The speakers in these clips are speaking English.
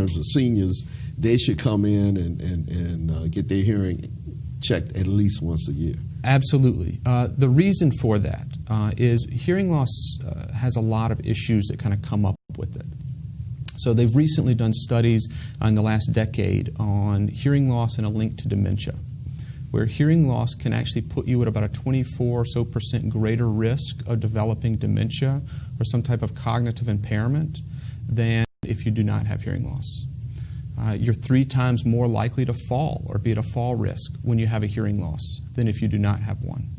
terms of seniors, they should come in and get their hearing checked at least once a year. Absolutely. The reason for that is hearing loss has a lot of issues that kind of come up with it. So they've recently done studies in the last decade on hearing loss and a link to dementia, where hearing loss can actually put you at about a 24% or so greater risk of developing dementia or some type of cognitive impairment than if you do not have hearing loss. You're 3 times more likely to fall or be at a fall risk when you have a hearing loss than if you do not have one.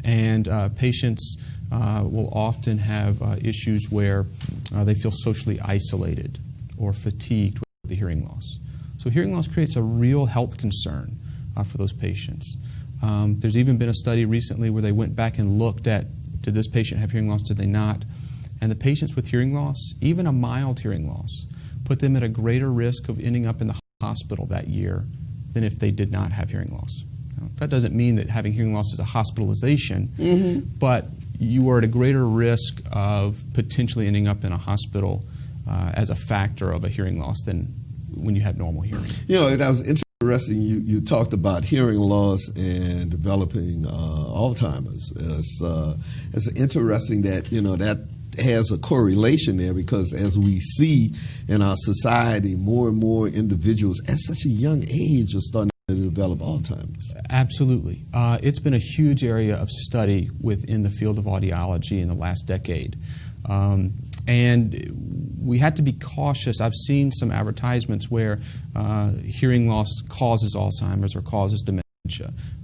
And patients will often have issues where they feel socially isolated or fatigued with the hearing loss. So hearing loss creates a real health concern for those patients. There's even been a study recently where they went back and looked at, did this patient have hearing loss, did they not? And the patients with hearing loss, even a mild hearing loss, put them at a greater risk of ending up in the hospital that year than if they did not have hearing loss. Now, that doesn't mean that having hearing loss is a hospitalization, but you are at a greater risk of potentially ending up in a hospital as a factor of a hearing loss than when you have normal hearing. You know, that was interesting. You talked about hearing loss and developing Alzheimer's. It's interesting that, you know, that has a correlation there, because as we see in our society, more and more individuals at such a young age are starting to develop Alzheimer's. Absolutely. It's been a huge area of study within the field of audiology in the last decade. And we had to be cautious. I've seen some advertisements where hearing loss causes Alzheimer's or causes dementia.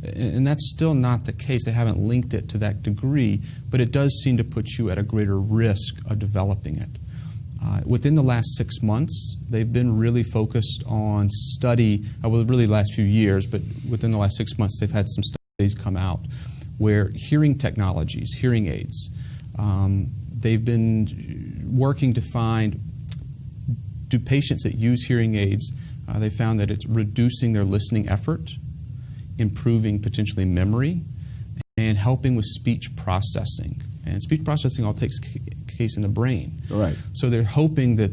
And that's still not the case. They haven't linked it to that degree, but it does seem to put you at a greater risk of developing it. Within the last 6 months, they've been really focused on study, well, really the last few years, but within the last 6 months, they've had some studies come out where hearing technologies, hearing aids, they've been working to find, do patients that use hearing aids, they found that it's reducing their listening effort, improving potentially memory, and helping with speech processing. And speech processing all takes place in the brain. Right. So they're hoping that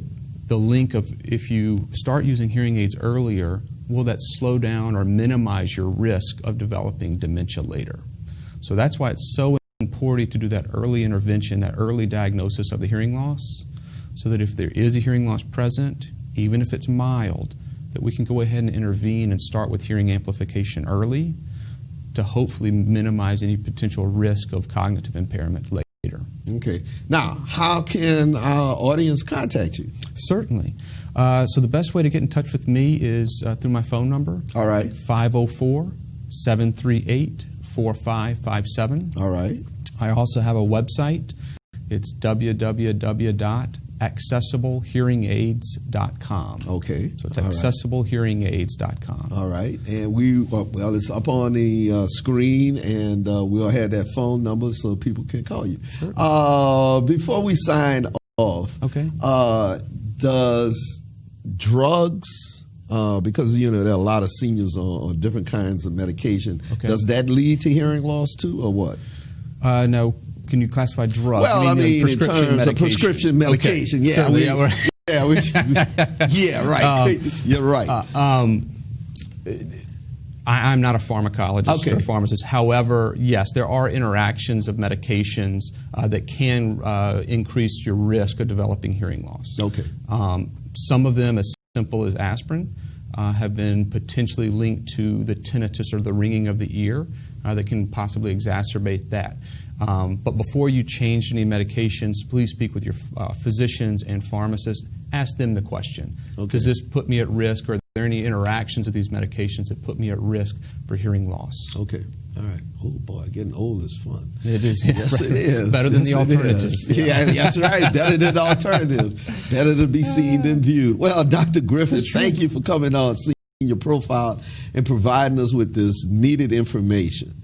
the link of, if you start using hearing aids earlier, will that slow down or minimize your risk of developing dementia later? So that's why it's so important to do that early intervention, that early diagnosis of the hearing loss, so that if there is a hearing loss present, even if it's mild, that we can go ahead and intervene and start with hearing amplification early to hopefully minimize any potential risk of cognitive impairment later. Okay. Now, how can our audience contact you? Certainly. So the best way to get in touch with me is through my phone number. All right. 504-738-4557. All right. I also have a website. It's www.accessiblehearingaids.com. Okay. So it's accessiblehearingaids.com. All right. And well, it's up on the screen, and we'll have that phone number so people can call you. Before we sign off, okay. Does drugs, because, you know, there are a lot of seniors on different kinds of medication, okay, does that lead to hearing loss too, or what? No. Can you classify drugs? Well, I mean, in terms of prescription medication. Okay. Yeah, yeah, right. You're right. I'm not a pharmacologist Okay. or a pharmacist. However, yes, there are interactions of medications that can increase your risk of developing hearing loss. Okay. Some of them, as simple as aspirin, have been potentially linked to the tinnitus or the ringing of the ear that can possibly exacerbate that. But before you change any medications, please speak with your physicians and pharmacists. Ask them the question. Okay. Does this put me at risk, or are there any interactions of these medications that put me at risk for hearing loss? Okay. All right. Oh, boy, getting old is fun. It is. Yes, it is. Better than the alternatives. Yeah, that's right. Better than the alternatives. Better to be seen than viewed. Well, Dr. Griffith, thank you for coming on, seeing your profile, and providing us with this needed information.